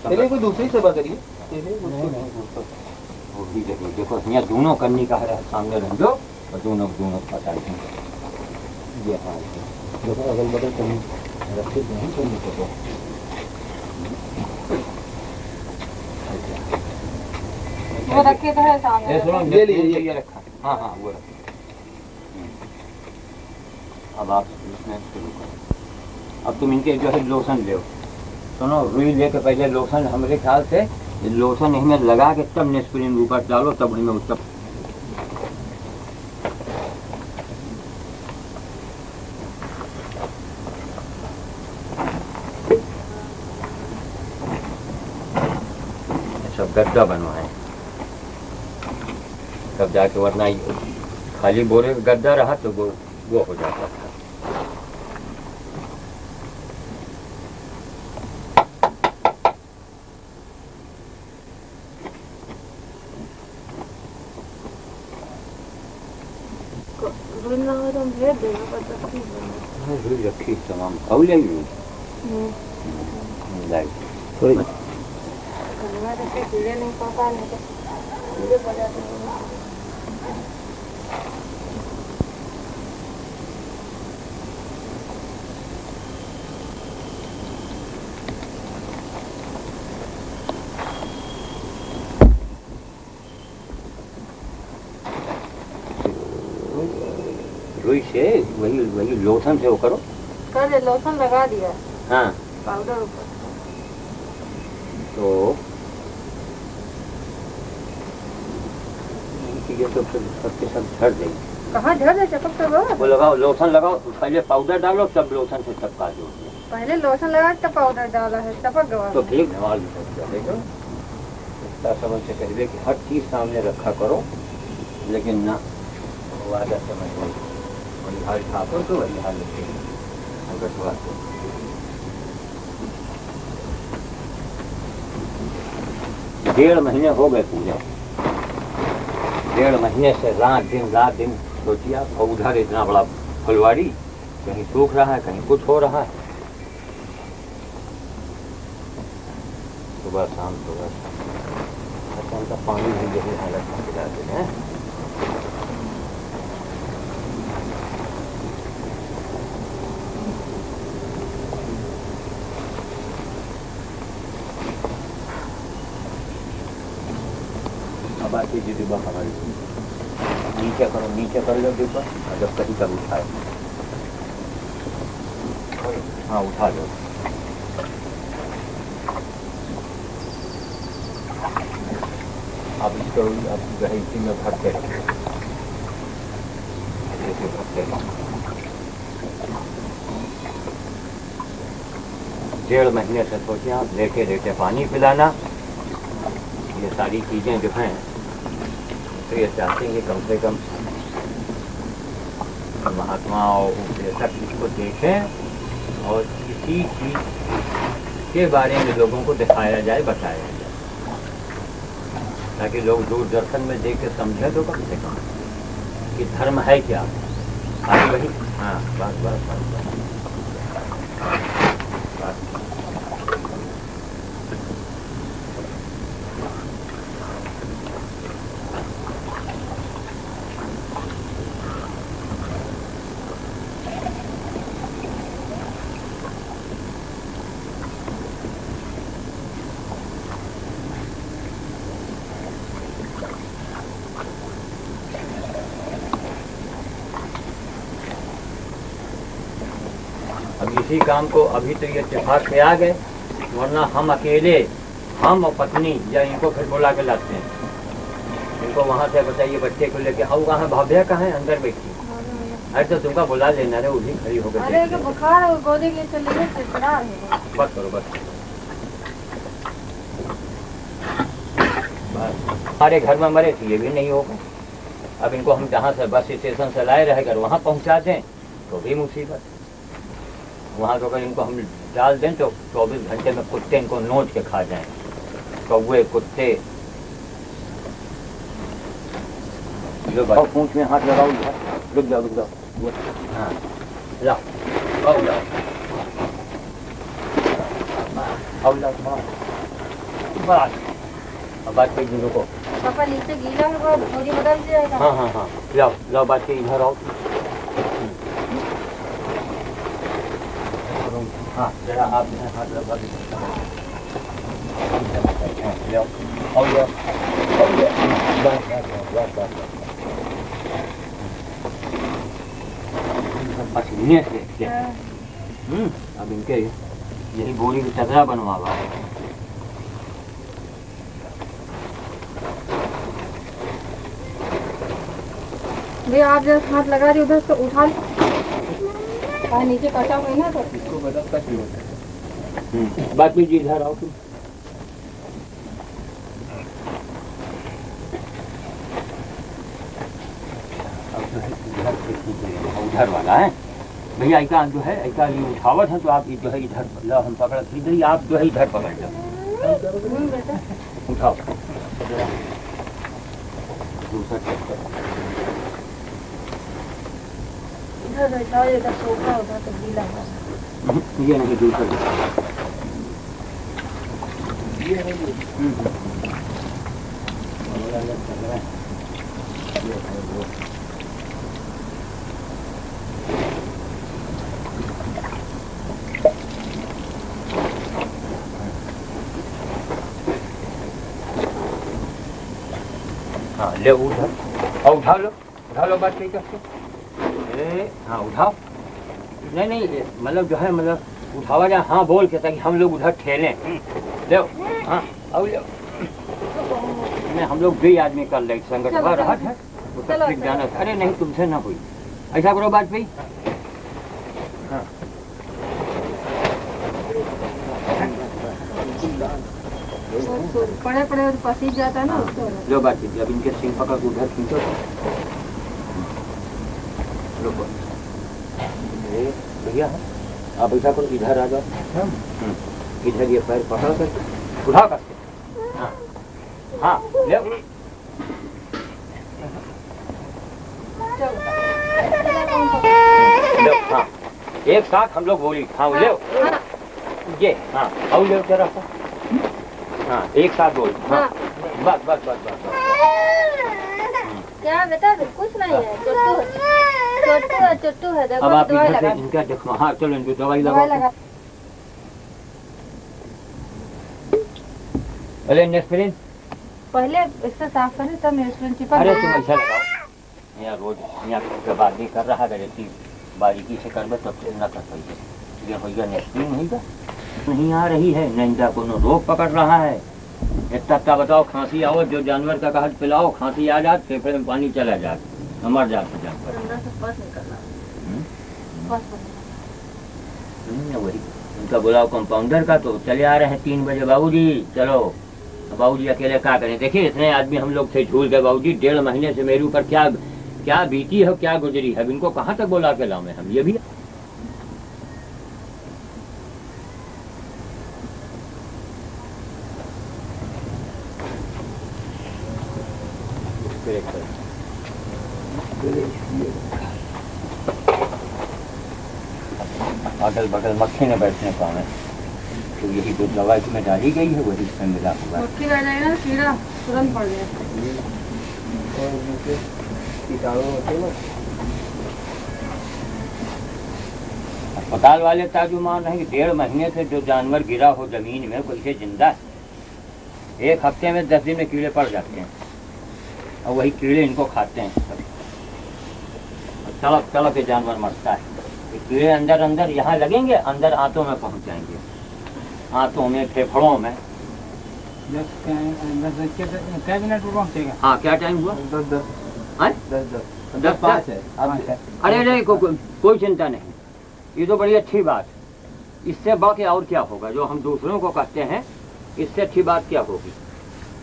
चलिए कोई दूसरी सेवा करिए। देखो यहाँ दोनों करनी का है, सामने रह दो और दोनों दोनों पता है। ये हाँ देखो अगल बगल कहीं रखे नहीं करनी को वो रखे तो है सामने। ये लीजिए, ये रखा। हाँ हाँ वो रखा। अब आप इसमें शुरू करो। अब तुम इनके जो है लोशन ले, सुनो रुई लेके पहले लोशन हमारे ख्याल से लोशन इसमें लगा के तब नेस्प्रिन ऊपर डालो, तब इनमें तब सब गद्दा बनवाए तब जाके, वरना खाली बोरे का गद्दा रहा तो वो हो जाता था। रखी तमाम खाऊ लेंगे थोड़ी नहीं पता रुई से वही लोशन से वो करो। कर लोशन लगा दिया। हाँ पाउडर ऊपर तो ये तो फिर सबके सब झड़ देंगे। कहाँ झड़ जाए चपक तो वो लगाओ, लोशन लगाओ, पहले पाउडर डालो तब लोशन से चपका दो। पहले लोशन लगा तब पाउडर डाला है, चपक गवा तो ठीक नवाल देखो इतना समझ से कहिए कि हर चीज सामने रखा करो, लेकिन ना वादा समझ नहीं वही हाल ठाकुर तो वही हाल डेढ़ महीने हो गए पूजा, डेढ़ महीने से रात दिन सोचिए आप, और उधर इतना बड़ा फुलवाड़ी, कहीं सूख रहा है कहीं कुछ हो रहा है, सुबह शाम का पानी भी यही हालत में गिराते हैं। अब आती जी डिब्बा हमारी नीचे कर लो डिब्बा, जब कहीं कभी उठाए, हाँ उठा लो। अब इसको अब इसी में भरते रहो, ऐसे भरते रहो। डेढ़ महीने से सोचिए आप, लेटे पानी पिलाना, ये सारी चीजें जो हैं तो ये चाहते हैं कम से कम महात्माओं तक इसको देखें और इसी चीज के बारे में लोगों को दिखाया जाए, बताया जाए, ताकि लोग दूरदर्शन में देख के समझे तो कम से कम कि धर्म है क्या। आगे वही हाँ बस अब इसी काम को अभी तो ये इत्तेफाक से आ गए, वरना हम अकेले, हम और पत्नी या इनको फिर बुला के लाते हैं, इनको वहाँ से बताइए बच्चे को लेके आओ, कहाँ भाभ्या कहाँ है, अंदर बैठी, अरे तो तुमका बुला लेना रे, वो भी खड़ी हो गई, बुखार है गोदी के चलिए चिड़चिड़ा है। बस करो बस हमारे घर में मरे थे, ये भी नहीं होगा। अब इनको हम जहाँ से बस स्टेशन से लाए रहेगा वहाँ पहुँचा दें तो भी मुसीबत, वहाँ तो अगर इनको हम डाल दें तो 24 घंटे में कुत्ते इनको नोच के खा जाएं, कौवे कुत्ते। जो पूंछ में हाथ लगाओ, रुक जाओ हाँ लाओ। आओ जाओ आओ जाओ बस अब बात कही दूसरों को पापा नीचे गीला है वो पूरी बदल जाएगा। हाँ हाँ हाँ लाओ लाओ बात कही इधर आओ हाँ जरा आप इधर हाथ लगा दीजिए ले आओ आओ जाओ बस पसीने से अब इनके यही बोरी की टकरा बनवावा भैया आप जब हाथ लगा रही उधर से उठा लो नीचे कटा हुआ है ना तो इसको बता कट होता है। बात कीजिए इधर आओ तुम उधर वाला है भैया ऐसा जो है ऐसा ये उठावट है तो आप जो है इधर ला हम पकड़ इधर आप जो है इधर पकड़ लो बेटा उठाओ दूसरा चक्कर इधर बैठा हो इधर सोफा उधर तो गीला है ये नहीं दूसरा चक्कर ये है ये। हाँ ले उधर और उठा लो बात ठीक है हाँ उठाओ नहीं नहीं मतलब जो है मतलब उठावा जाए हाँ बोल के ताकि हम लोग उधर ठहरें ले हाँ आओ ले नहीं हम लोग 2 आदमी कर ले संगठन रहा है वो सब ठीक जाना अरे नहीं तुमसे ना हुई ऐसा करो बात भाई हाँ पड़े पड़े और पसीज जाता है ना उसको लो बात कीजिए अब इनके सिंह पकड़ के उधर खींचो लो भैया आप ऐसा करो इधर आ जाओ इधर ये पैर पकड़ कर उठाओ करके हाँ हाँ ले लो हाँ एक साथ हम लोग बोली हाँ ले ये हाँ आओ ले जरा सा हाँ एक साथ बोल हाँ बस बस बस बस क्या बेटा कुछ नहीं है चोट्टू है देखो अब आप दवाई इधर से लगा इनका देखो हाँ चलो इनको दवाई दवाई लगाओ लगा अरे नेस्प्रिन पहले इससे साफ करें तब नेस्प्रिन चिपक अरे तुम ऐसा लगाओ यहाँ रोज यहाँ जब आदमी कर रहा है इतनी बारीकी से कर तब से न कर पाइए ये भैया नेस्प्रिन नहीं आ रही है नहीं को रोग पकड़ रहा है इतना बताओ खांसी आओ जो जानवर का कहत पिलाओ खांसी आ जात फेफड़े में पानी चला जात मर जाते जानवर वही उनका बुलाओ कंपाउंडर का तो चले आ रहे हैं 3 बजे बाबूजी चलो बाबूजी अकेले क्या करें देखिए इतने आदमी हम लोग थे झूल के बाबूजी 1.5 महीने से मेरे ऊपर क्या क्या बीती है क्या गुजरी है इनको कहाँ तक बोला के लाऊं हम ये भी अगल बगल मक्खी ने बैठने पाए तो यही जो दवा इसमें डाली गई है वही इसमें मिला हुआ है मक्खी रह जाएगा ना कीड़ा तुरंत पड़ गया और उनके कीटाणु होते हैं ना अस्पताल वाले ताजुमान रहे कि 1.5 महीने से जो जानवर गिरा हो जमीन में कोई से जिंदा है 1 हफ्ते में 10 दिन में कीड़े पड़ जाते हैं और वही कीड़े इनको खाते हैं तड़प तड़प के जानवर मरता है कीड़े अंदर अंदर यहाँ लगेंगे अंदर आंतों में पहुँच जाएंगे आंतों में फेफड़ों में क्या मिनट में पहुँचेगा हाँ क्या टाइम हुआ 10 है अरे अरे कोई चिंता नहीं ये तो बड़ी अच्छी बात इससे बढ़ के और क्या होगा जो हम दूसरों को कहते हैं इससे अच्छी बात क्या होगी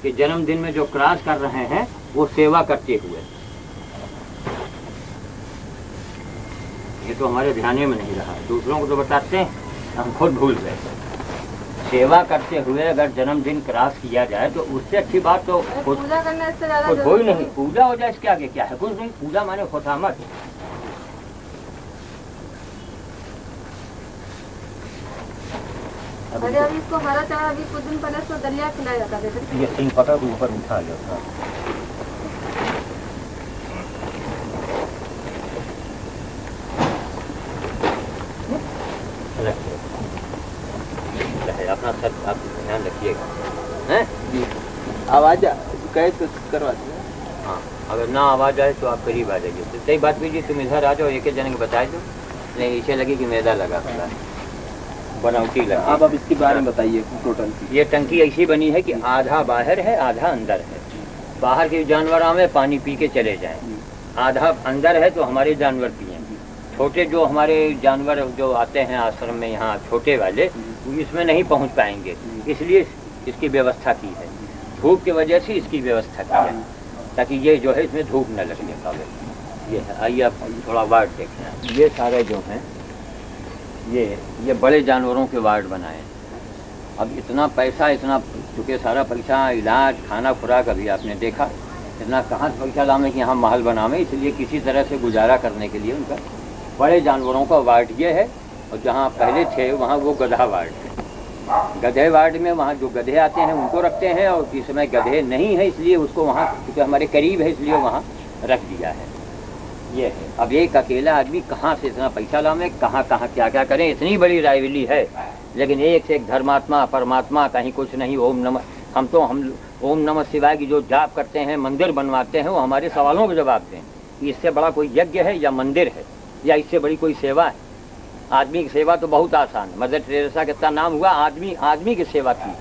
कि जन्मदिन में जो क्रॉस कर रहे हैं वो सेवा करते हुए ये तो हमारे ध्यान में नहीं रहा दूसरों को तो बताते हैं हम खुद भूल गए सेवा करते हुए अगर जन्मदिन क्रॉस किया जाए तो उससे अच्छी बात तो पूजा करने से ज्यादा कुछ हो ही नहीं पूजा हो जाए इसके आगे क्या है कुछ नहीं पूजा माने खुशामद अरे अभी इसको हरा चारा अभी कुछ दिन पहले इसको दलिया खिलाया जाता था। ये सिंह पकड़ के ऊपर उठा लिया था। अपना सर आप ध्यान रखिएगा, हैं? आवाज कैद करवा दिया। हाँ, अगर ना आवाज आए तो आप करीब आ जाइए। तो सही बात कीजिए, तुम इधर आ जाओ, एक एक जने को बता दो। नहीं, इसे लगे कि मैदा लगा हुआ है, बनावटी लगे। आप अब इसके बारे में बताइए टोटल। ये टंकी ऐसी बनी है कि आधा बाहर है, आधा अंदर है। बाहर के जानवर आवे पानी पी के चले जाएं, आधा अंदर है तो हमारे जानवर पिए। छोटे जो हमारे जानवर जो आते हैं आश्रम में यहाँ छोटे वाले, वो इसमें नहीं पहुँच पाएंगे, इसलिए इसकी व्यवस्था की है। धूप की वजह से इसकी व्यवस्था की है, ताकि ये जो है इसमें धूप न लगने पावे। ये है, आइए आप थोड़ा वार्ड देखें। ये सारे जो हैं ये बड़े जानवरों के वार्ड बनाए। अब इतना पैसा, इतना चूँकि सारा पैसा इलाज खाना खुराक अभी आपने देखा, इतना कहाँ से पैसा लाने कि यहाँ महल बनावे, इसलिए किसी तरह से गुजारा करने के लिए उनका बड़े जानवरों का वार्ड ये है। और जहाँ पहले थे वहाँ वो गधा वार्ड है। गधे वार्ड में वहाँ जो गधे आते हैं उनको रखते हैं, और इस समय गधे नहीं है इसलिए उसको वहाँ, क्योंकि हमारे करीब है इसलिए वहाँ रख दिया है। ये है। अब एक अकेला आदमी कहाँ से इतना पैसा लावे, कहाँ कहाँ क्या क्या करें, इतनी बड़ी राइवली है। लेकिन एक से एक धर्मात्मा परमात्मा, कहीं कुछ नहीं। हम ओम नमः शिवाय की जो जाप करते हैं, मंदिर बनवाते हैं, वो हमारे सवालों के जवाब दें कि इससे बड़ा कोई यज्ञ है या मंदिर है, या इससे बड़ी कोई सेवा है। आदमी की सेवा तो बहुत आसान है। मदर टेरेसा कितना नाम हुआ, आदमी की सेवा की।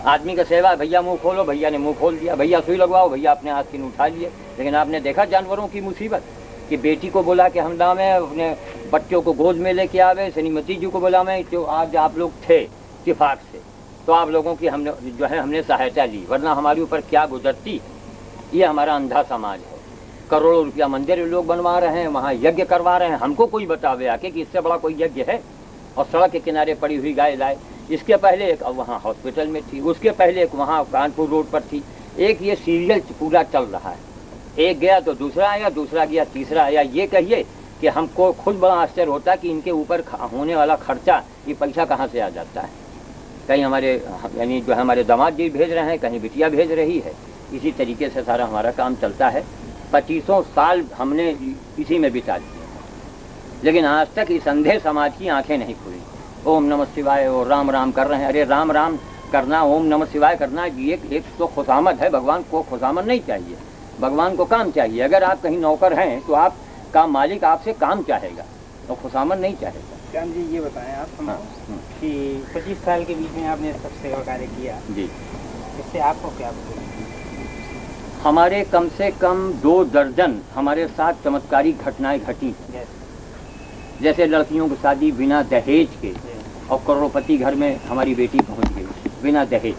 आदमी का सेवा, भैया मुंह खोलो, भैया ने मुंह खोल दिया, भैया सुई लगवाओ, भैया अपने हाथ की उठा लिए। लेकिन आपने देखा जानवरों की मुसीबत कि बेटी को बोला कि हम लावे, अपने बच्चों को गोद में लेके आवे, श्रीमती जी को बुलावे, जो आज आप लोग थे इत्तेफाक से, तो आप लोगों की हमने सहायता ली, वरना हमारे ऊपर क्या गुजरती। ये हमारा अंधा समाज है। करोड़ों रुपया मंदिर लोग बनवा रहे हैं, वहाँ यज्ञ करवा रहे हैं। हमको कोई बतावे आके कि इससे बड़ा कोई यज्ञ है। और सड़क के किनारे पड़ी हुई गाय लाए। इसके पहले एक वहाँ हॉस्पिटल में थी, उसके पहले एक वहाँ कानपुर रोड पर थी। एक ये सीरियल पूरा चल रहा है, एक गया तो दूसरा आया, दूसरा गया तीसरा आया। ये कहिए कि हमको खुद बड़ा आश्चर्य होता कि इनके ऊपर होने वाला खर्चा, ये पैसा कहाँ से आ जाता है। कहीं हमारे यानी जो हमारे दामाद जी भेज रहे हैं, कहीं बिटिया भेज रही है। इसी तरीके से सारा हमारा काम चलता है। 25 साल हमने इसी में बिता दिए, लेकिन आज तक इस अंधे समाज की आंखें नहीं खुली। ओम नमः शिवाय और राम राम कर रहे हैं। अरे राम राम करना, ओम नमः शिवाय करना, ये एक तो खुशामद है। भगवान को खुशामद नहीं चाहिए, भगवान को काम चाहिए। अगर आप कहीं नौकर हैं तो आपका मालिक आपसे काम चाहेगा, तो खुशामद नहीं चाहेगा। श्याम जी ये बताएं आप हमको कि 25 साल के बीच में आपने सब सेवा कार्य किया जी, इससे आपको क्या बोला? हमारे कम से कम 2 दर्जन हमारे साथ चमत्कारी घटनाएं घटी। जैसे लड़कियों की शादी बिना दहेज के, और करोड़पति घर में हमारी बेटी पहुंच गई बिना दहेज।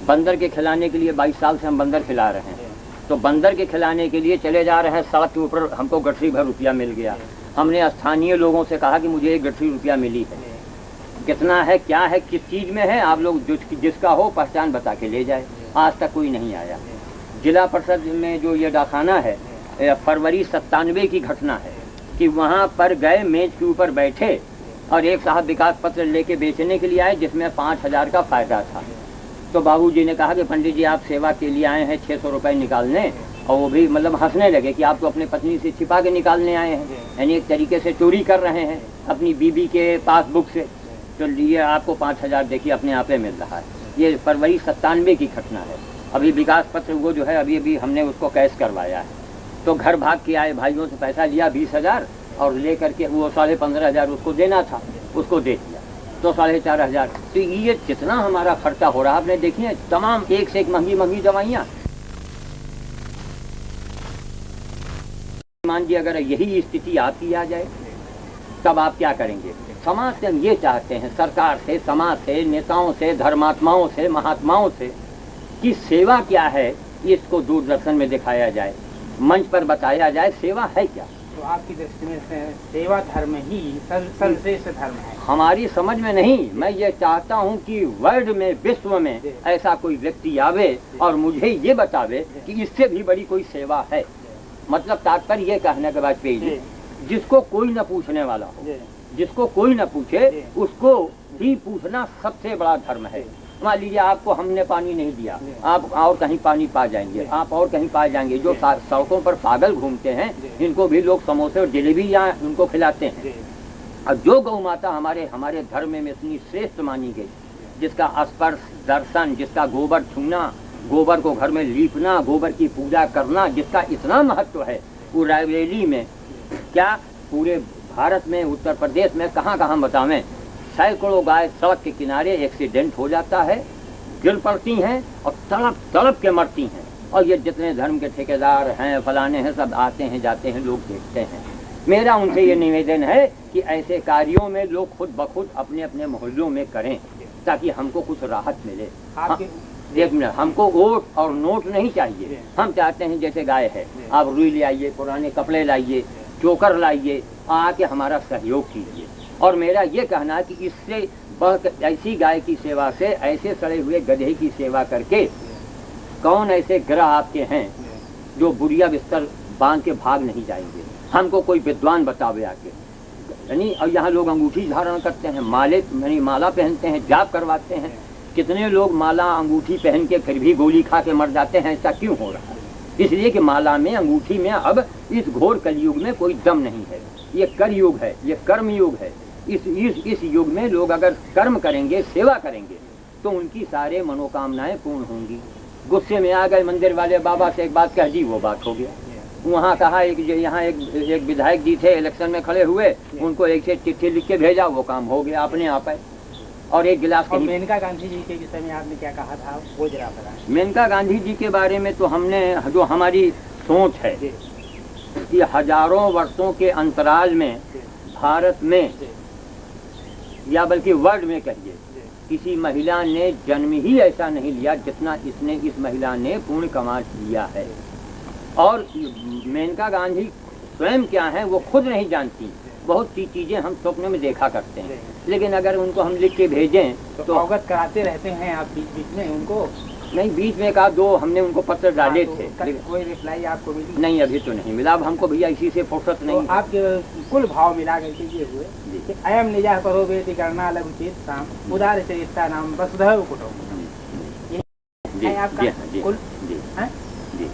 बंदर के खिलाने के लिए 22 साल से हम बंदर खिला रहे हैं, तो बंदर के खिलाने के लिए चले जा रहे हैं, सड़क के ऊपर हमको गठरी भर रुपया मिल गया। हमने स्थानीय लोगों से कहा कि मुझे 1 गठरी रुपया मिली है, कितना है, क्या है, किस चीज़ में है, आप लोग जिसका हो पहचान बता के ले जाए। आज तक कोई नहीं आया। जिला परिषद में जो ये डाकखाना है, फरवरी 97 की घटना है कि वहाँ पर गए, मेज के ऊपर बैठे और एक साहब विकास पत्र लेके बेचने के लिए आए, जिसमें 5000 का फ़ायदा था। तो बाबूजी ने कहा कि पंडित जी आप सेवा के लिए आए हैं 600 रुपये निकालने, और वो भी मतलब हंसने लगे कि आप तो अपने पत्नी से छिपा के निकालने आए हैं, यानी एक तरीके से चोरी कर रहे हैं अपनी बीबी के पासबुक से। तो ये आपको 5000 देखिए अपने आप में मिल रहा है। ये फरवरी 97 की घटना है। अभी विकास पत्र वो जो है अभी हमने उसको कैश करवाया है। तो घर भाग के आए, भाइयों से पैसा लिया 20,000 और ले करके वो 15,500 उसको देना था, उसको दे दिया, तो 4,500। तो ये जितना हमारा खर्चा हो रहा है आपने देखिए, तमाम एक से एक महंगी महंगी दवाइयाँ। मान जी अगर यही स्थिति आपकी आ जाए तब आप क्या करेंगे? समाज से हम ये चाहते हैं, सरकार से, समाज से, नेताओं से, धर्मात्माओं से, महात्माओं से, कि सेवा क्या है इसको दूरदर्शन में दिखाया जाए, मंच पर बताया जाए सेवा है क्या। तो आपकी दृष्टि में सेवा धर्म ही सर्वश्रेष्ठ धर्म है? हमारी समझ में नहीं। मैं ये चाहता हूँ कि वर्ल्ड में, विश्व में ऐसा कोई व्यक्ति आवे और मुझे ये बतावे कि इससे भी बड़ी कोई सेवा है। मतलब तात्पर्य ये कहने के बाद पे जिसको कोई न पूछने वाला हो, जिसको कोई न पूछे जी। उसको भी पूछना सबसे बड़ा धर्म है। मान लीजिए आपको हमने पानी नहीं दिया, जी। आप और कहीं पानी पा जाएंगे, जी। आप और कहीं पा जाएंगे। जो जी। सड़कों पर पागल घूमते हैं जी। इनको भी लोग समोसे और जलेबी या उनको खिलाते हैं। जी। और जो गौ माता हमारे धर्म में इतनी श्रेष्ठ मानी गई, जिसका स्पर्श दर्शन, जिसका गोबर छूना, गोबर को घर में लीपना, गोबर की पूजा करना, जिसका इतना महत्व है, वो रायबरेली में क्या पूरे भारत में, उत्तर प्रदेश में कहाँ कहाँ बतावें, सैकड़ों गाय सड़क के किनारे एक्सीडेंट हो जाता है, गिर पड़ती हैं और तड़प तड़प के मरती हैं। और ये जितने धर्म के ठेकेदार हैं, फलाने हैं, सब आते हैं जाते हैं, लोग देखते हैं। मेरा उनसे ये निवेदन है कि ऐसे कार्यों में लोग खुद ब खुद अपने अपने मोहल्लों में करें, ताकि हमको कुछ राहत मिले। आपके एक मिनट, हमको वोट और नोट नहीं चाहिए। हम चाहते हैं जैसे गाय है, आप रुई ले आइए, पुराने कपड़े लाइए, चोकर लाइए, आके हमारा सहयोग कीजिए। और मेरा ये कहना है कि इससे ऐसी गाय की सेवा से, ऐसे सड़े हुए गधे की सेवा करके, कौन ऐसे ग्रह आपके हैं जो बुढ़िया बिस्तर बांध के भाग नहीं जाएंगे? हमको कोई विद्वान बतावे आके। यानी और यहाँ लोग अंगूठी धारण करते हैं, माला पहनते हैं, जाप करवाते हैं। कितने लोग माला अंगूठी पहन के फिर भी गोली खा के मर जाते हैं। ऐसा क्यों हो रहा है? इसलिए कि माला में, अंगूठी में अब इस घोर कलयुग में कोई दम नहीं है। ये कर युग है, ये कर्म युग है। इस युग में लोग अगर कर्म करेंगे, सेवा करेंगे, तो उनकी सारे मनोकामनाएं पूर्ण होंगी। गुस्से में आ गए मंदिर वाले, बाबा से एक बात कह दी, वो बात हो गया। वहाँ कहा यहाँ एक विधायक जी थे, इलेक्शन में खड़े हुए, उनको एक से चिट्ठी लिख के भेजा, वो काम हो गया अपने आप है। और एक गिलास और मेनका गांधी जी के विषय में आपने क्या कहा था, वो जरा बताएं। मेनका गांधी जी के बारे में तो हमने, जो हमारी सोच है कि हजारों वर्षों के अंतराल में भारत में, या बल्कि वर्ल्ड में कहिए, किसी महिला ने जन्म ही ऐसा नहीं लिया जितना इस महिला ने पूर्ण कमाल लिया है। और मेनका गांधी स्वयं क्या है वो खुद नहीं जानती। बहुत सी चीजें हम स्वप्न में देखा करते हैं, लेकिन अगर उनको हम लिख के भेजें तो अवगत कराते रहते हैं आप बीच बीच में उनको? नहीं, बीच में कहा दो हमने उनको पत्र डाले थे, लेकिन कोई रिप्लाई आपको मिली नहीं, अभी तो नहीं मिला। अब हमको भैया इसी से फुर्सत नहीं तो आपके कुल भाव मिला करके ये हुए कि अयम निजा करो बेटी करना लघु चेत साम उदार चरिता नाम वसुधैव कुटुम्बकम्। जी आपका जी जी कुल जी हैं? जी।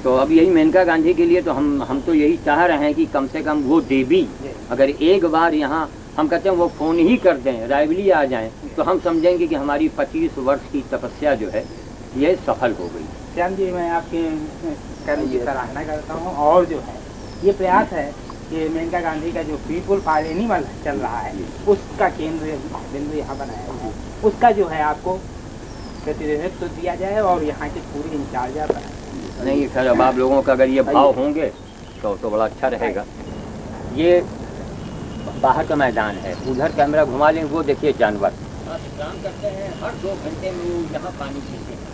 तो अब यही मेनका गांधी के लिए तो हम तो यही चाह रहे हैं कि कम से कम वो देवी अगर एक बार यहाँ, हम कहते हैं वो फोन ही कर दें, रायबरेली आ जाएं, तो हम समझेंगे कि हमारी 25 वर्ष की तपस्या जो है ये सफल हो गई। श्याम जी, मैं आपके कर्म की सराहना करता हूँ। और जो है ये प्रयास है कि मेनका गांधी का जो पीपुल फॉर एनिमल चल रहा है, उसका केंद्र बिंदु यहाँ बनाया है, उसका जो है आपको प्रतिनिधित्व दिया जाए और यहाँ के पूरे इंचार्ज बनाए। नहीं खैर, अब आप लोगों का अगर ये भाव होंगे तो बड़ा अच्छा रहेगा। ये बाहर का मैदान है, उधर कैमरा घुमा लें, वो देखिए जानवर काम करते हैं, हर 2 घंटे में यहाँ पानी पीते हैं।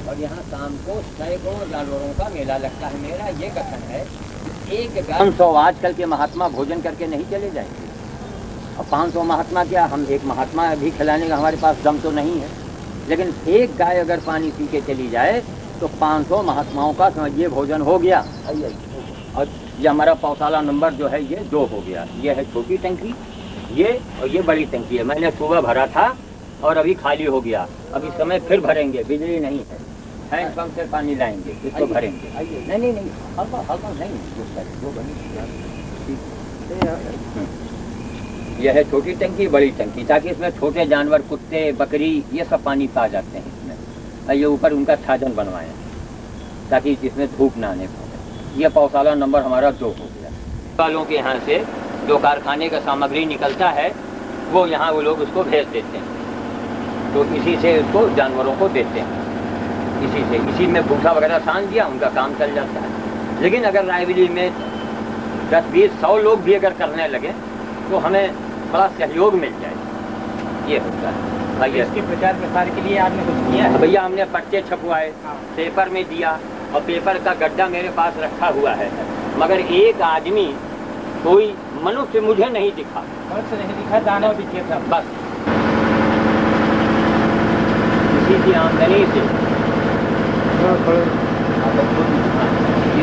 और यहाँ शाम को सैकड़ों जानवरों का मेला लगता है। मेरा ये कथन है, एक 500 आजकल के महात्मा भोजन करके नहीं चले जाएंगे। और 500 महात्मा क्या, हम एक महात्मा भी खिलाने का हमारे पास दम तो नहीं है, लेकिन एक गाय अगर पानी पी के चली जाए तो 500 महात्माओं का समझिए भोजन हो गया। और ये हमारा पौसाला नंबर जो है ये 2 हो गया। ये है छोटी टंकी, ये और ये बड़ी टंकी है। मैंने सुबह भरा था और अभी खाली हो गया। अब इस समय फिर भरेंगे, बिजली नहीं है, हैंडपंप से पानी लाएंगे, इसको भरेंगे। नहीं, हल्का नहीं, यह है छोटी टंकी, बड़ी टंकी, ताकि इसमें छोटे जानवर, कुत्ते, बकरी, ये सब पानी पा जाते हैं इसमें। और ये ऊपर उनका छाजन बनवाए ताकि इसमें धूप ना आने पाए। ये पौसाला नंबर हमारा 2 हो गया। वालों के यहाँ से जो कारखाने का सामग्री निकलता है वो यहाँ वो लोग उसको भेज देते हैं, तो इसी से उसको जानवरों को देते हैं। इसी में भूसा वगैरह सान दिया, उनका काम चल जाता है। लेकिन अगर रायबरेली में 10, 20, 100 लोग भी अगर करने लगे तो हमें बड़ा सहयोग मिल जाए। ये होता है भैया। इसके प्रचार प्रसार के लिए आपने कुछ किया है? भैया हमने पर्चे छपवाए, पेपर में दिया, और पेपर का गड्ढा मेरे पास रखा हुआ है, मगर एक आदमी, कोई मनुष्य मुझे नहीं दिखा। मनुष्य नहीं दिखा, दानव दिखे सब। बस इसी की आमदनी से,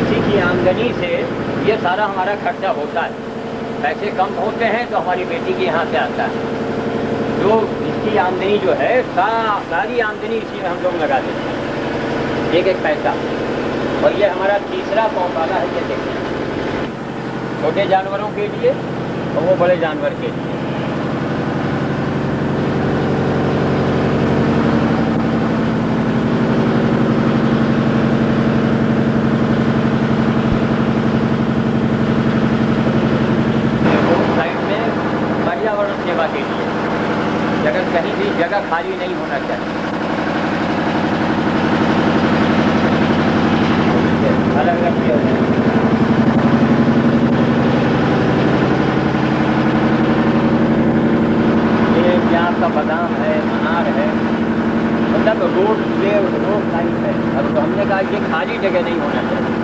इसी की आमदनी से ये सारा हमारा खर्चा होता है। पैसे कम होते हैं तो हमारी बेटी के यहाँ से आता है। जो इसकी आमदनी जो है सारी आमदनी इसी में हम लोग लगा देते हैं, एक एक पैसा। और ये हमारा तीसरा पौधाला है, ये देखिए, छोटे जानवरों के लिए और वो बड़े जानवर के लिए। सेवा के लिए जगह, कहीं भी जगह खाली नहीं होना चाहिए। अलग अलग किया है। ये यहाँ का बादाम है, अनार है, मतलब रोड साइड है। अब तो हमने कहा ये खाली जगह नहीं होना चाहिए।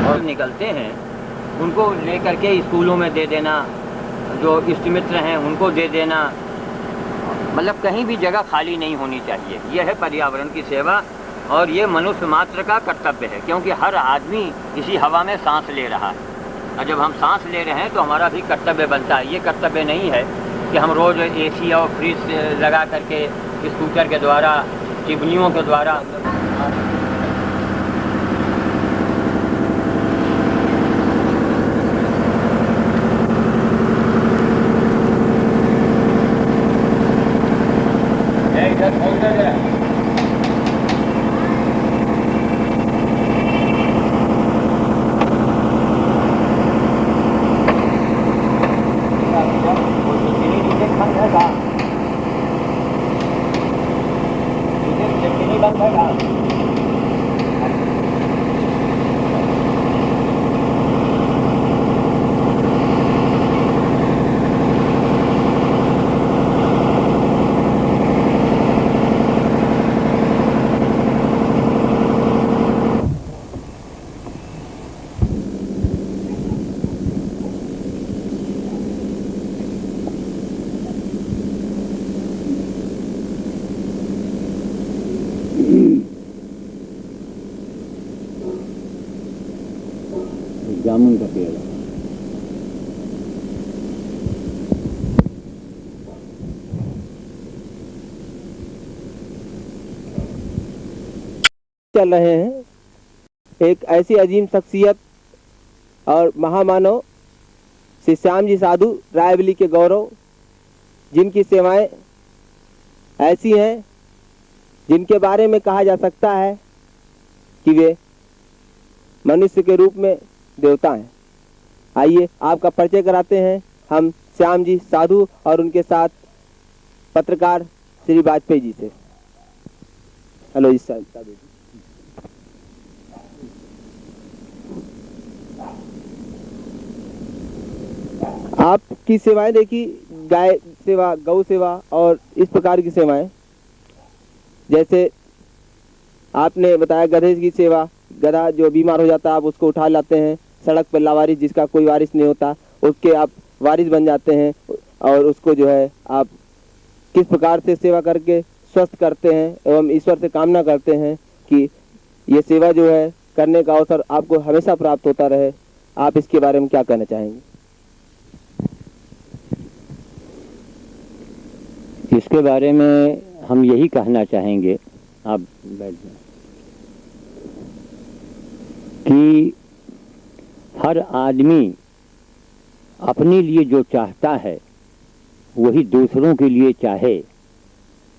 और निकलते हैं उनको लेकर के स्कूलों में दे देना, जो इष्ट मित्र हैं उनको दे देना, मतलब कहीं भी जगह खाली नहीं होनी चाहिए। यह है पर्यावरण की सेवा और ये मनुष्य मात्र का कर्तव्य है, क्योंकि हर आदमी इसी हवा में सांस ले रहा है और जब हम सांस ले रहे हैं तो हमारा भी कर्तव्य बनता है। ये कर्तव्य नहीं है कि हम रोज़ एसी और फ्रिज लगा करके स्कूटर के द्वारा, चिमनियों के द्वारा जामुन का पेड़ है। चल रहे हैं एक ऐसी अजीम शख्सियत और महामानव श्री श्याम जी साधु रायबली के गौरव, जिनकी सेवाएं ऐसी हैं जिनके बारे में कहा जा सकता है कि वे मनुष्य के रूप में देवता हैं। आइए आपका परिचय कराते हैं हम श्याम जी साधु और उनके साथ पत्रकार श्री वाजपेयी जी से। हेलो जी साधु जी। आपकी सेवाएं देखी, गाय सेवा, गौ सेवा और इस प्रकार की सेवाएं, जैसे आपने बताया गधे की सेवा, गधा जो बीमार हो जाता है आप उसको उठा लाते हैं, सड़क पर लावारिस जिसका कोई वारिस नहीं होता उसके आप वारिस बन जाते हैं और उसको जो है आप किस प्रकार से सेवा करके स्वस्थ करते हैं एवं ईश्वर से कामना करते हैं कि ये सेवा जो है करने का अवसर आपको हमेशा प्राप्त होता रहे। आप इसके बारे में क्या कहना चाहेंगे? इसके बारे में हम यही कहना चाहेंगे, आप बैठ जाएं, कि हर आदमी अपने लिए जो चाहता है वही दूसरों के लिए चाहे,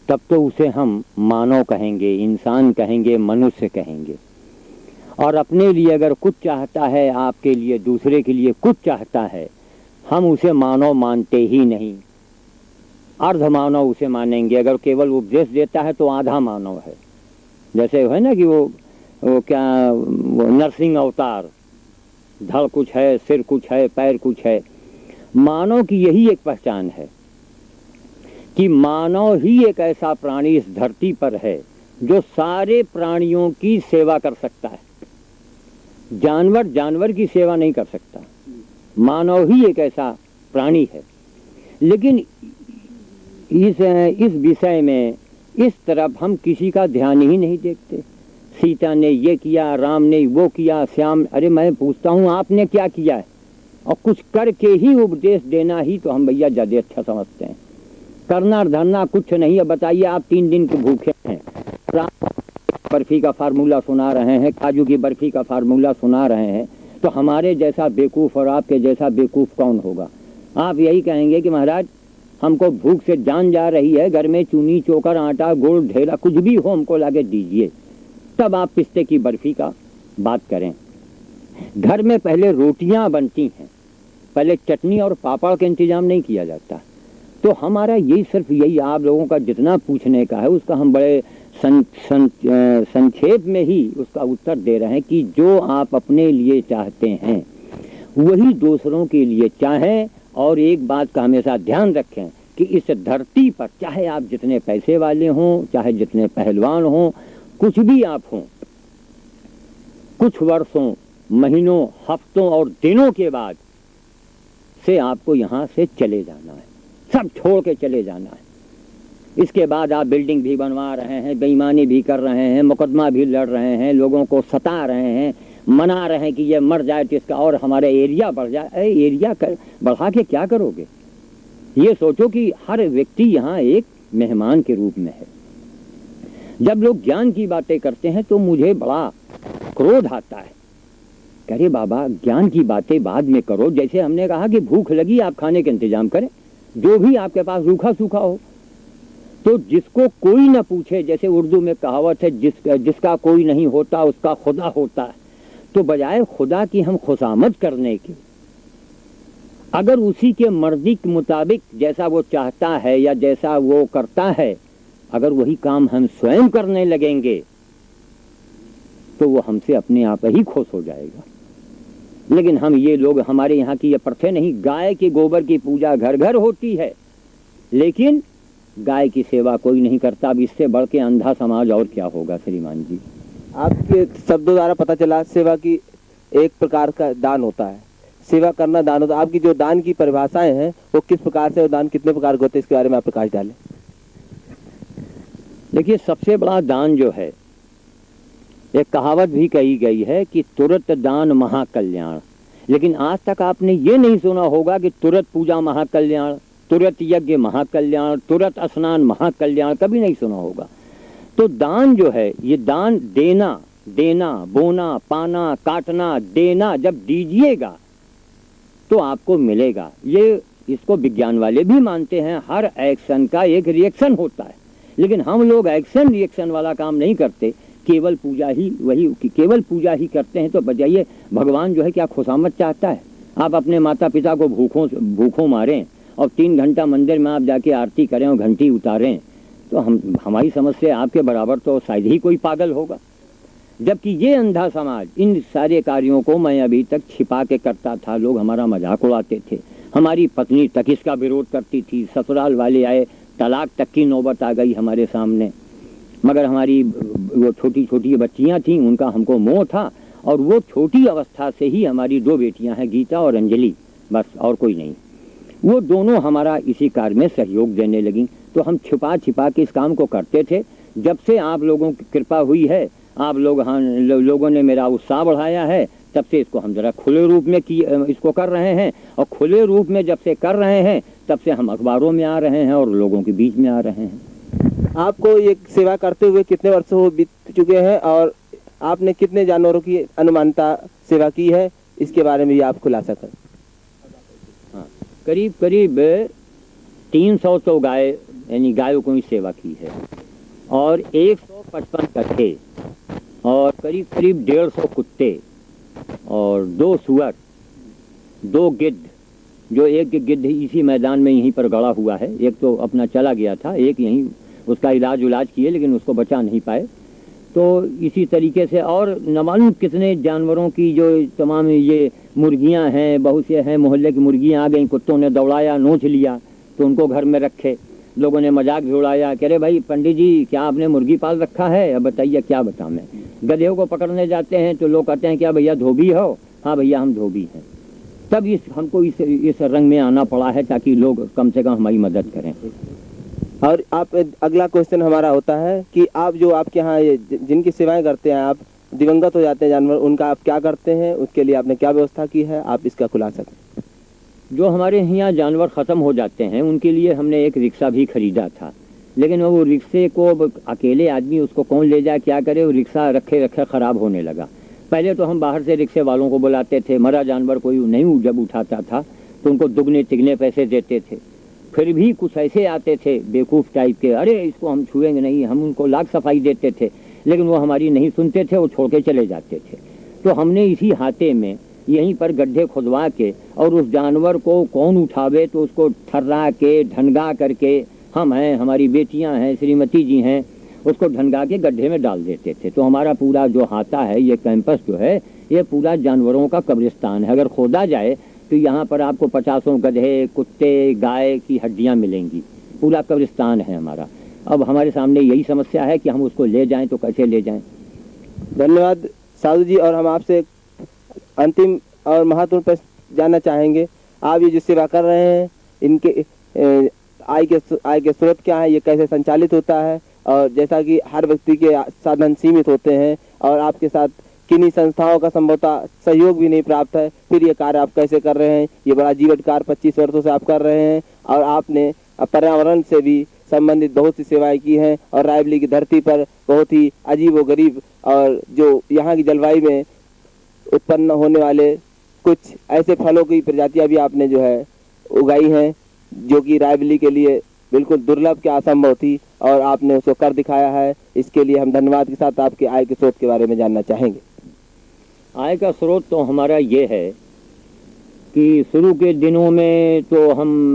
तब तो उसे हम मानव कहेंगे, इंसान कहेंगे, मनुष्य कहेंगे। और अपने लिए अगर कुछ चाहता है, आपके लिए, दूसरे के लिए कुछ चाहता है, हम उसे मानव मानते ही नहीं, अर्ध मानव उसे मानेंगे। अगर केवल उपदेश देता है तो आधा मानव है। जैसे है ना कि वो नरसिंह अवतार, धड़ कुछ है, सिर कुछ है, पैर कुछ है। मानव की यही एक पहचान है कि मानव ही एक ऐसा प्राणी इस धरती पर है जो सारे प्राणियों की सेवा कर सकता है। जानवर जानवर की सेवा नहीं कर सकता, मानव ही एक ऐसा प्राणी है। लेकिन इस विषय में, इस तरफ हम किसी का ध्यान ही नहीं देखते। सीता ने ये किया, राम ने वो किया, श्याम, अरे मैं पूछता हूँ आपने क्या किया है? और कुछ करके ही उपदेश देना ही तो हम भैया ज़्यादा अच्छा समझते हैं। करना धरना कुछ नहीं है। बताइए आप 3 दिन के भूखे हैं, बर्फी का फार्मूला सुना रहे हैं, काजू की बर्फी का फार्मूला सुना रहे हैं, तो हमारे जैसा बेवकूफ़ और आपके जैसा बेवकूफ़ कौन होगा? आप यही कहेंगे कि महाराज हमको भूख से जान जा रही है, घर में चूनी चोकर आटा गुड़ ढेला कुछ भी हो हमको लाके दीजिए, तब आप पिस्ते की बर्फी का बात करें। घर में पहले रोटियां बनती हैं, पहले चटनी और पापड़ का इंतजाम नहीं किया जाता। तो हमारा यही सिर्फ यही आप लोगों का जितना पूछने का है उसका हम बड़े संक्षेप में ही उसका उत्तर दे रहे हैं कि जो आप अपने लिए चाहते हैं वही दूसरों के लिए चाहें। और एक बात का हमेशा ध्यान रखें कि इस धरती पर चाहे आप जितने पैसे वाले हों, चाहे जितने पहलवान हों, कुछ भी आप हों, कुछ वर्षों, महीनों, हफ्तों और दिनों के बाद से आपको यहाँ से चले जाना है, सब छोड़ के चले जाना है। इसके बाद आप बिल्डिंग भी बनवा रहे हैं, बेईमानी भी कर रहे हैं, मुकदमा भी लड़ रहे हैं, लोगों को सता रहे हैं, मना रहे हैं कि ये मर जाए तो इसका और हमारा एरिया बढ़ जाए। एरिया बढ़ा के क्या करोगे? ये सोचो कि हर व्यक्ति यहाँ एक मेहमान के रूप में है। जब लोग ज्ञान की बातें करते हैं तो मुझे बड़ा क्रोध आता है। अरे बाबा ज्ञान की बातें बाद में करो। जैसे हमने कहा कि भूख लगी आप खाने का इंतजाम करें, जो भी आपके पास रूखा सूखा हो। तो जिसको कोई न पूछे, जैसे उर्दू में कहावत है, जिसका कोई नहीं होता उसका खुदा होता है। तो बजाय खुदा की हम खुशामद करने की, अगर उसी के मर्जी के मुताबिक जैसा वो चाहता है या जैसा वो करता है, अगर वही काम हम स्वयं करने लगेंगे तो वो हमसे अपने आप ही खुश हो जाएगा। लेकिन हम ये लोग, हमारे यहाँ की ये प्रथा नहीं, गाय के गोबर की पूजा घर घर होती है, लेकिन गाय की सेवा कोई नहीं करता। अब इससे बढ़ के अंधा समाज और क्या होगा श्रीमान जी? आपके शब्दों द्वारा पता चला सेवा की एक प्रकार का दान होता है, सेवा करना दान होता है। आपकी जो दान की परिभाषाएं हैं वो किस प्रकार से, दान कितने प्रकार के होते हैं, इसके बारे में आप प्रकाश डालें। देखिए सबसे बड़ा दान जो है, एक कहावत भी कही गई है कि तुरंत दान महाकल्याण। लेकिन आज तक आपने ये नहीं सुना होगा कि तुरंत पूजा महाकल्याण, तुरंत यज्ञ महाकल्याण, तुरंत स्नान महाकल्याण, कभी नहीं सुना होगा। तो दान जो है ये दान देना, देना, बोना, पाना, काटना, देना, जब दीजिएगा तो आपको मिलेगा। ये इसको विज्ञान वाले भी मानते हैं, हर एक्शन का एक रिएक्शन होता है। लेकिन हम लोग एक्शन रिएक्शन वाला काम नहीं करते, केवल पूजा ही, वही केवल पूजा ही करते हैं। तो बताइए भगवान जो है क्या खुशामद चाहता है? आप अपने माता पिता को भूखों मारें और 3 घंटा मंदिर में आप जाके आरती करें और घंटी उतारें, तो हमारी समझ से आपके बराबर तो शायद ही कोई पागल होगा। जबकि ये अंधा समाज इन सारे कार्यों को मैं अभी तक छिपा के करता था, लोग हमारा मजाक उड़ाते थे, हमारी पत्नी तक इसका विरोध करती थी, ससुराल वाले आए, तलाक तक की नौबत आ गई हमारे सामने। मगर हमारी वो छोटी छोटी बच्चियां थीं, उनका हमको मोह था, और वो छोटी अवस्था से ही हमारी 2 बेटियां हैं, गीता और अंजलि, बस और कोई नहीं। वो दोनों हमारा इसी कार्य में सहयोग देने लगी। तो हम छिपा छिपा के इस काम को करते थे। जब से आप लोगों की कृपा हुई है, आप लोगों ने मेरा उत्साह बढ़ाया है, तब से इसको हम जरा खुले रूप में इसको कर रहे हैं। और खुले रूप में जब से कर रहे हैं तब से हम अखबारों में आ रहे हैं और लोगों के बीच में आ रहे हैं। आपको ये सेवा करते हुए कितने वर्ष हो बीत चुके हैं और आपने कितने जानवरों की अनुमानता सेवा की है, इसके बारे में भी आप खुलासा करें। हाँ, करीब करीब 300 तो गाय यानी गायों को ही सेवा की है, और 155 कट्टे, और करीब करीब 150 कुत्ते, और 2 सुअर, 2 गिद्ध, जो एक गिद्ध इसी मैदान में यहीं पर गड़ा हुआ है, एक तो अपना चला गया था, एक यहीं उसका इलाज किए लेकिन उसको बचा नहीं पाए। तो इसी तरीके से और न मालूम कितने जानवरों की जो तमाम ये मुर्गियां हैं, बहुत से हैं, मोहल्ले की मुर्गियां आ गई, कुत्तों ने दौड़ाया, नोच लिया, तो उनको घर में रखे। लोगों ने मजाक भी उड़ाया, कह रहे भाई पंडित जी क्या आपने मुर्गी पाल रखा है? अब बताइए क्या बताऊं मैं। गधे को पकड़ने जाते हैं तो लोग कहते हैं क्या भैया धोबी हो? हाँ भैया हम धोबी हैं। तब हमको इस रंग में आना पड़ा है ताकि लोग कम से कम हमारी मदद करें। और आप अगला क्वेश्चन हमारा होता है कि आप जो आपके यहाँ ये जिनकी सेवाएं करते हैं, आप दिवंगत हो जाते हैं जानवर, उनका आप क्या करते हैं, उसके लिए आपने क्या व्यवस्था की है, आप इसका खुलासा करें। जो हमारे यहाँ जानवर ख़त्म हो जाते हैं उनके लिए हमने एक रिक्शा भी खरीदा था, लेकिन वो रिक्शे को अब अकेले आदमी उसको कौन ले जाए क्या करे, वो रिक्शा रखे रखे ख़राब होने लगा। पहले तो हम बाहर से रिक्शे वालों को बुलाते थे, मरा जानवर कोई नहीं जब उठाता था तो उनको दुगने तिगने पैसे देते थे। फिर भी कुछ ऐसे आते थे बेवकूफ़ टाइप के, अरे इसको हम छुएंगे नहीं, हम उनको लाख सफाई देते थे, लेकिन वो हमारी नहीं सुनते थे, वो छोड़ के चले जाते थे। तो हमने इसी हाथे में यहीं पर गड्ढे खुदवा के और उस जानवर को कौन उठावे तो उसको ठर्रा के ढनगा करके, हम हैं, हमारी बेटियां हैं, श्रीमती जी हैं, उसको ढनगा के गड्ढे में डाल देते थे। तो हमारा पूरा जो हाथा है, ये कैंपस जो है, ये पूरा जानवरों का कब्रिस्तान है। अगर खोदा जाए तो यहाँ पर आपको 50 गधे, कुत्ते, गाय की हड्डियाँ मिलेंगी। पूरा कब्रिस्तान है हमारा। अब हमारे सामने यही समस्या है कि हम उसको ले जाएं तो कैसे ले जाएं। धन्यवाद साधु जी। और हम आपसे अंतिम और महत्वपूर्ण प्रश्न जानना चाहेंगे, आप ये जो सेवा कर रहे हैं, इनके आय के स्रोत क्या है, ये कैसे संचालित होता है, और जैसा कि हर व्यक्ति के साधन सीमित होते हैं और आपके साथ किन्हीं संस्थाओं का संभवतः सहयोग भी नहीं प्राप्त है, फिर ये कार्य आप कैसे कर रहे हैं। ये बड़ा जीवट कार्य 25 वर्षों से आप कर रहे हैं और आपने पर्यावरण से भी संबंधित बहुत सी सेवाएं की हैं और रायबली की धरती पर बहुत ही अजीब व गरीब और जो यहाँ की जलवायु में उत्पन्न होने वाले कुछ ऐसे फलों की प्रजातियां भी आपने जो है उगाई हैं, जो कि रायबली के लिए बिल्कुल दुर्लभ के असंभव थी और आपने उसको कर दिखाया है। इसके लिए हम धन्यवाद के साथ आपके आय के स्रोत के बारे में जानना चाहेंगे। आय का स्रोत तो हमारा ये है कि शुरू के दिनों में तो हम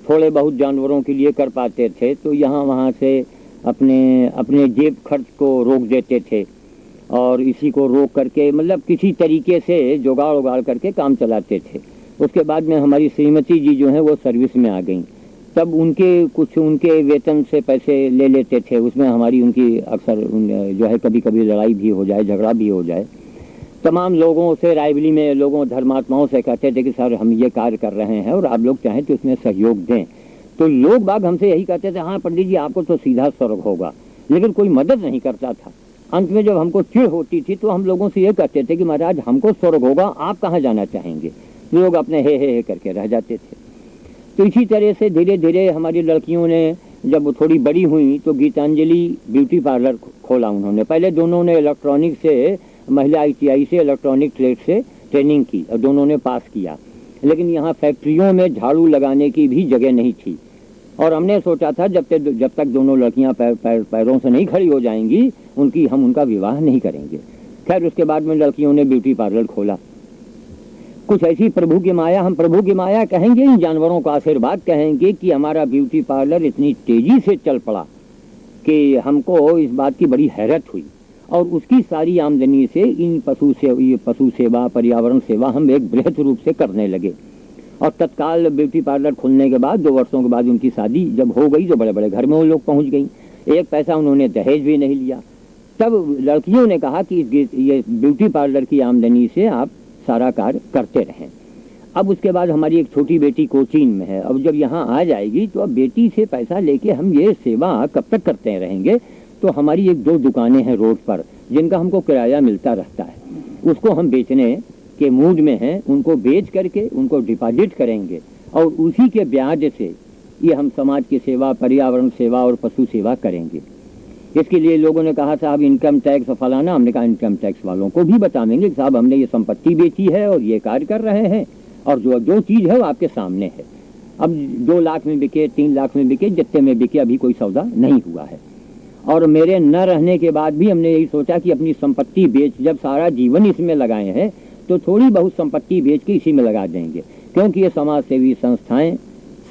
थोड़े बहुत जानवरों के लिए कर पाते थे, तो यहाँ वहाँ से अपने जेब खर्च को रोक देते थे और इसी को रोक करके मतलब किसी तरीके से जुगाड़ उगाड़ करके काम चलाते थे। उसके बाद में हमारी श्रीमती जी जो हैं वो सर्विस में आ गई, तब उनके वेतन से पैसे ले लेते थे। उसमें हमारी उनकी अक्सर जो है कभी कभी लड़ाई भी हो जाए, झगड़ा भी हो जाए। तमाम लोगों से, रायबली में लोगों धर्मात्माओं से कहते थे कि सर हम ये कार्य कर रहे हैं और आप लोग चाहें तो इसमें सहयोग दें। तो लोग बाग हमसे यही कहते थे, हाँ पंडित जी आपको तो सीधा स्वर्ग होगा, लेकिन कोई मदद नहीं करता था। अंत में जब हमको चिढ़ होती थी तो हम लोगों से ये कहते थे कि महाराज हमको स्वर्ग होगा, आप कहाँ जाना चाहेंगे। लोग अपने हे करके रह जाते थे। तो इसी तरह से धीरे धीरे हमारी लड़कियों ने जब थोड़ी बड़ी हुई तो गीतांजलि ब्यूटी पार्लर खोला उन्होंने। पहले दोनों ने इलेक्ट्रॉनिक से, महिला ITI से इलेक्ट्रॉनिक ट्रेड से ट्रेनिंग की और दोनों ने पास किया, लेकिन यहाँ फैक्ट्रियों में झाड़ू लगाने की भी जगह नहीं थी। और हमने सोचा था जब तक दोनों लड़कियाँ पैरों से नहीं खड़ी हो जाएंगी हम उनका विवाह नहीं करेंगे। खैर उसके बाद में लड़कियों ने ब्यूटी पार्लर खोला। कुछ ऐसी प्रभु की माया, हम प्रभु की माया कहेंगे, इन जानवरों का आशीर्वाद कहेंगे कि हमारा ब्यूटी पार्लर इतनी तेजी से चल पड़ा कि हमको इस बात की बड़ी हैरत हुई और उसकी सारी आमदनी से इन पशु सेवा, पर्यावरण सेवा हम एक बृहद रूप से करने लगे। और तत्काल ब्यूटी पार्लर खुलने के बाद 2 वर्षों के बाद उनकी शादी जब हो गई तो बड़े बड़े घर में वो लोग पहुंच गई। एक पैसा उन्होंने दहेज भी नहीं लिया। तब लड़कियों ने कहा कि ये ब्यूटी पार्लर की आमदनी से आप सारा कार्य करते रहें। अब उसके बाद हमारी एक छोटी बेटी कोचीन में है। अब जब यहाँ आ जाएगी तो अब बेटी से पैसा लेके हम ये सेवा कब तक करते रहेंगे। तो हमारी 1-2 दुकानें हैं रोड पर जिनका हमको किराया मिलता रहता है, उसको हम बेचने के मूड में हैं। उनको बेच करके उनको डिपॉजिट करेंगे और उसी के ब्याज से ये हम समाज की सेवा, पर्यावरण सेवा और पशु सेवा करेंगे। इसके लिए लोगों ने कहा साहब इनकम टैक्स फलाना, हमने कहा इनकम टैक्स वालों को भी बताएंगे कि साहब हमने ये संपत्ति बेची है और ये कार्य कर रहे हैं और जो चीज़ है वो आपके सामने है। अब 2 लाख में बिके, 3 लाख में बिके, जितने में बिके अभी कोई सौदा नहीं हुआ है। और मेरे न रहने के बाद भी हमने यही सोचा कि अपनी संपत्ति बेच, जब सारा जीवन इसमें लगाए हैं तो थोड़ी बहुत संपत्ति बेच के इसी में लगा देंगे, क्योंकि ये समाज सेवी संस्थाएं,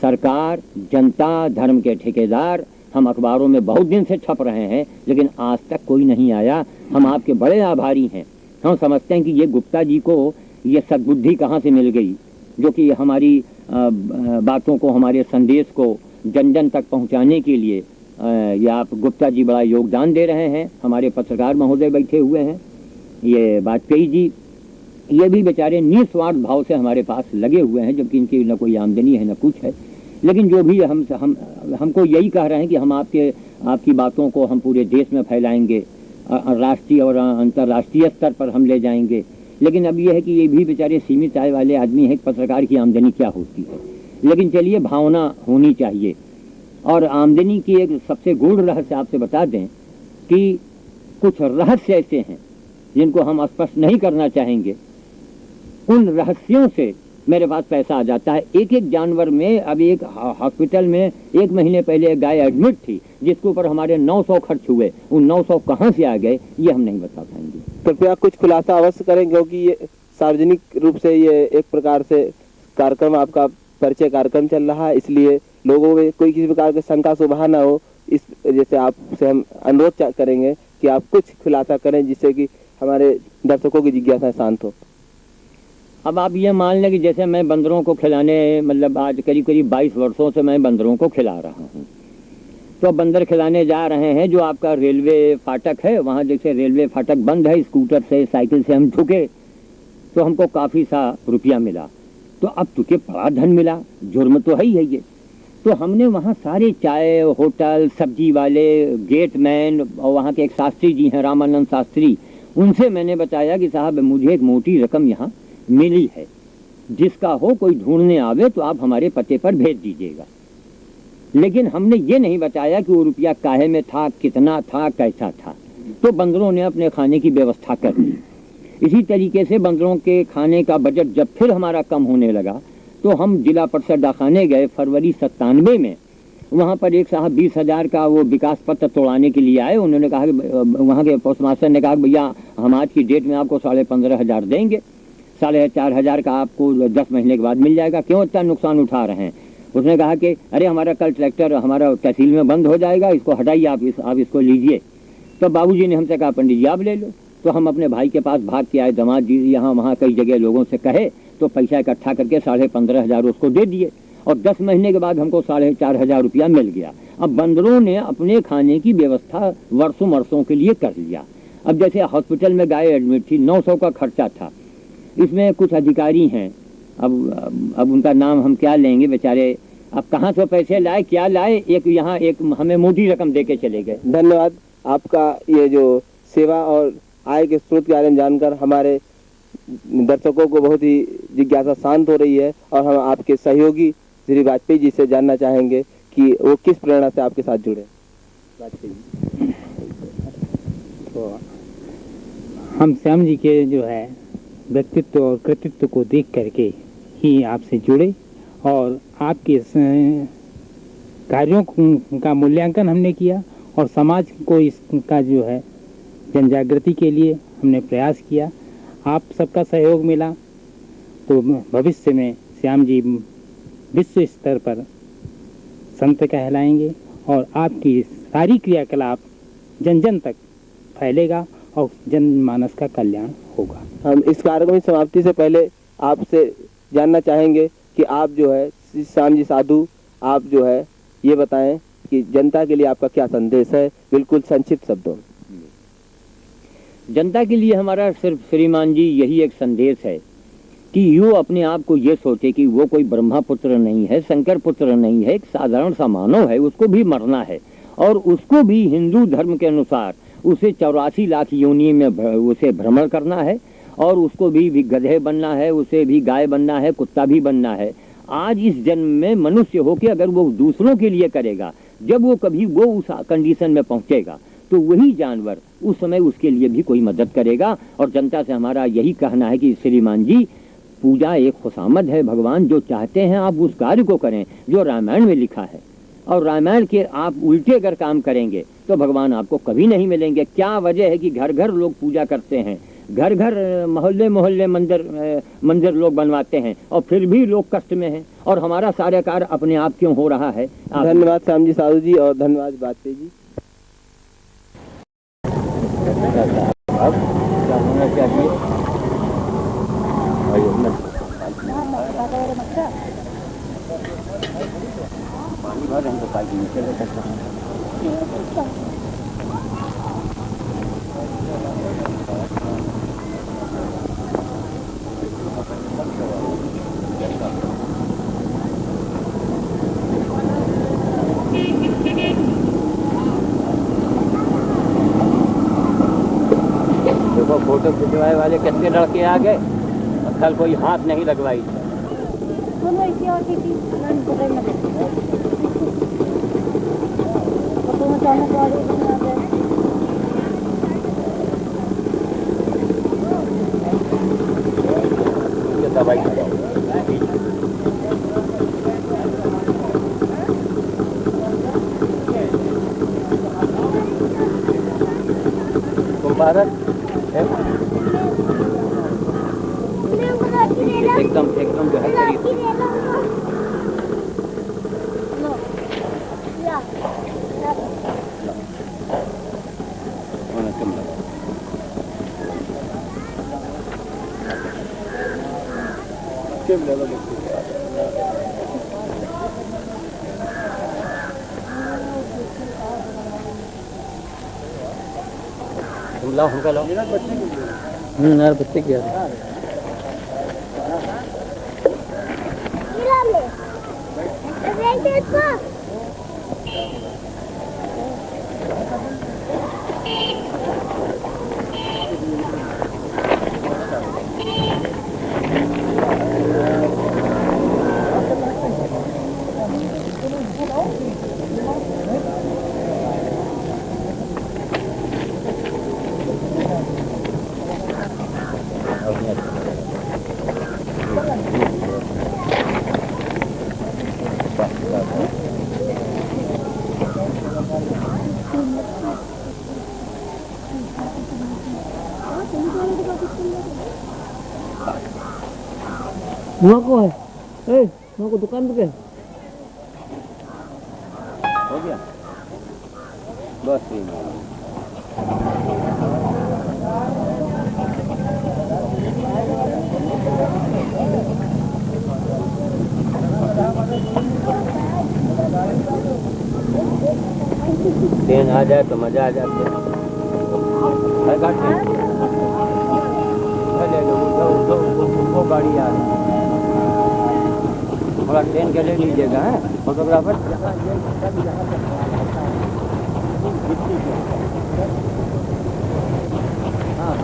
सरकार, जनता, धर्म के ठेकेदार, हम अखबारों में बहुत दिन से छप रहे हैं लेकिन आज तक कोई नहीं आया। हम आपके बड़े आभारी हैं। हम समझते हैं कि ये गुप्ता जी को ये सद्बुद्धि कहाँ से मिल गई जो कि हमारी बातों को, हमारे संदेश को जन जन तक पहुँचाने के लिए ये आप गुप्ता जी बड़ा योगदान दे रहे हैं। हमारे पत्रकार महोदय बैठे हुए हैं, ये वाजपेयी जी, ये भी बेचारे निस्वार्थ भाव से हमारे पास लगे हुए हैं, जबकि इनकी न कोई आमदनी है न कुछ है। लेकिन जो भी हमको यही कह रहे हैं कि हम आपकी बातों को हम पूरे देश में फैलाएंगे, राष्ट्रीय और अंतर्राष्ट्रीय स्तर पर हम ले जाएंगे। लेकिन अब ये है कि ये भी बेचारे सीमित आय वाले आदमी हैं, पत्रकार की आमदनी क्या होती है। लेकिन चलिए, भावना होनी चाहिए। और आमदनी की एक सबसे गूढ़ रहस्य आपसे बता दें कि कुछ रहस्य ऐसे हैं जिनको हम स्पष्ट नहीं करना चाहेंगे। उन रहस्यों से मेरे पास पैसा आ जाता है। एक एक जानवर में, अभी एक हॉस्पिटल में 1 महीने पहले एक गाय एडमिट थी जिसके ऊपर हमारे 900 खर्च हुए। उन 900 कहाँ से आ गए ये हम नहीं बता पाएंगे। कृपया कुछ खुलासा अवश्य करें, क्योंकि ये सार्वजनिक रूप से ये एक प्रकार से कार्यक्रम, आपका परिचय कार्यक्रम चल रहा है, इसलिए लोगों में कोई किसी प्रकार की शंका सुबह न हो। इस जैसे आपसे हम अनुरोध करेंगे कि आप कुछ खुलासा करें जिससे कि हमारे दर्शकों की जिज्ञासा शांत हो। अब आप ये मान लें कि जैसे मैं बंदरों को खिलाने, मतलब आज करीब 22 वर्षों से मैं बंदरों को खिला रहा हूँ। तो बंदर खिलाने जा रहे हैं, जो आपका रेलवे फाटक है वहाँ, जैसे रेलवे फाटक बंद है, स्कूटर से साइकिल से हम झुके तो हमको काफ़ी सा रुपया मिला। तो अब तुझे बड़ा धन मिला, जुर्म तो है ही है ये। तो हमने वहाँ सारे चाय, होटल, सब्जी वाले, गेटमैन और वहाँ के एक शास्त्री जी हैं, रामानंद शास्त्री, उनसे मैंने बताया कि साहब मुझे एक मोटी रकम यहाँ मिली है, जिसका हो कोई ढूंढने आवे तो आप हमारे पते पर भेज दीजिएगा। लेकिन हमने ये नहीं बताया कि वो रुपया काहे में था, कितना था, कैसा था। तो बंदरों ने अपने खाने की व्यवस्था कर ली। इसी तरीके से बंदरों के खाने का बजट जब फिर हमारा कम होने लगा तो हम जिला परिषद डाकखाने गए फरवरी 97 में। वहाँ पर एक साहब 20,000 का वो विकास पत्र तोड़ाने के लिए आए। उन्होंने कहा कि वहाँ के पोस्ट मास्टर ने कहा कि भैया हम आज की डेट में आपको 15,500 देंगे, 4,500 का आपको 10 महीने के बाद मिल जाएगा, क्यों इतना नुकसान उठा रहे हैं। उसने कहा कि अरे हमारा कल ट्रैक्टर हमारा तहसील में बंद हो जाएगा, इसको हटाइए, आप इसको लीजिए। तो बाबूजी ने हमसे कहा पंडित जी आप ले लो। तो हम अपने भाई के पास भाग के आए, दामाद जी यहाँ वहाँ कई जगह लोगों से कहे, तो पैसा इकट्ठा करके 15,500 उसको दे दिए और 10 महीने के बाद हमको 4,500 रुपया मिल गया। अब बंदरों ने अपने खाने की व्यवस्था वर्षों के लिए कर लिया। अब जैसे हॉस्पिटल में गाय एडमिट थी, 900 का खर्चा था। इसमें कुछ अधिकारी हैं, अब उनका नाम हम क्या लेंगे बेचारे, अब कहाँ से पैसे लाए, क्या लाए, एक हमें मोटी रकम दे के चले गए। धन्यवाद। आपका ये जो सेवा और आय के स्रोत के बारे में जानकर हमारे दर्शकों को बहुत ही जिज्ञासा शांत हो रही है और हम आपके सहयोगी श्री वाजपेयी जी से जानना चाहेंगे कि वो किस प्रेरणा से आपके साथ जुड़े। वाजपेयी जी, तो हम श्याम जी के जो है व्यक्तित्व और कृतित्व को देख करके ही आपसे जुड़े और आपके कार्यों का मूल्यांकन हमने किया और समाज को इसका जो है जनजागृति के लिए हमने प्रयास किया। आप सबका सहयोग मिला तो भविष्य में श्याम जी विश्व स्तर पर संत कहलाएंगे और आपकी सारी क्रियाकलाप जन जन तक फैलेगा और जनमानस का कल्याण होगा। हम इस कार्यक्रम की समाप्ति से पहले आपसे जानना चाहेंगे कि आप जो है श्याम जी साधु, आप जो है ये बताएं कि जनता के लिए आपका क्या संदेश है, बिल्कुल संक्षिप्त शब्दों में। जनता के लिए हमारा सिर्फ श्रीमान जी यही एक संदेश है कि यूँ अपने आप को ये सोचे कि वो कोई ब्रह्मा पुत्र नहीं है, शंकर पुत्र नहीं है, एक साधारण सा मानव है, उसको भी मरना है और उसको भी हिंदू धर्म के अनुसार उसे 84 लाख योनि में उसे भ्रमण करना है और उसको भी गधे बनना है, उसे भी गाय बनना है, कुत्ता भी बनना है। आज इस जन्म में मनुष्य हो के अगर वो दूसरों के लिए करेगा, जब वो कभी वो उस कंडीशन में पहुंचेगा तो वही जानवर उस समय उसके लिए भी कोई मदद करेगा। और जनता से हमारा यही कहना है कि श्रीमान जी, पूजा एक खुशामद है, भगवान जो चाहते हैं आप उस कार्य को करें जो रामायण में लिखा है, और रामायण के आप उल्टे अगर काम करेंगे तो भगवान आपको कभी नहीं मिलेंगे। क्या वजह है कि घर घर लोग पूजा करते हैं, घर घर मोहल्ले मोहल्ले मंदिर लोग बनवाते हैं और फिर भी लोग कष्ट में हैं, और हमारा सारा कार्य अपने आप क्यों हो रहा है। धन्यवाद श्याम जी साधु जी और धन्यवाद वाजपेयी जी। अब क्या होना चाहिए? पानी भर हम तो पानी नीचे ले सकते हैं। फोटो खिंचवाए वाले कितने लड़के आ गए और कल कोई हाथ नहीं लगवाई। दोनों ऐसी और थी नन को मत तो अचानक वाले बना दे ये दवाई खाओ। भारत एकदम एकदम जो है तुम लाओ हमका लाओ यार बच्चे क्या वहाँ को है वहाँ को दुकान पे गए हो गया बस ये ट्रेन आ जाए तो मजा आ जाता है। वो गाड़ी आ रही है थोड़ा ट्रेन के ले लीजिएगा है फोटोग्राफर। हाँ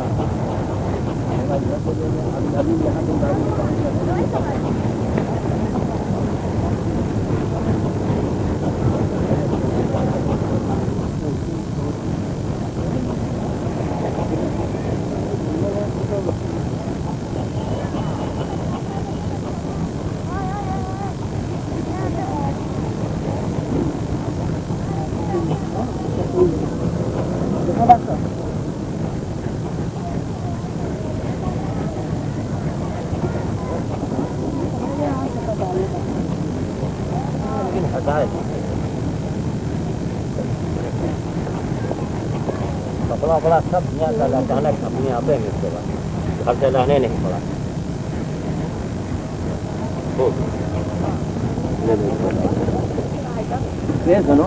कपड़ा बड़ा सब यहाँ का अचानक अपने आप है इसके बाद घर से लाने नहीं पड़ा। सुनो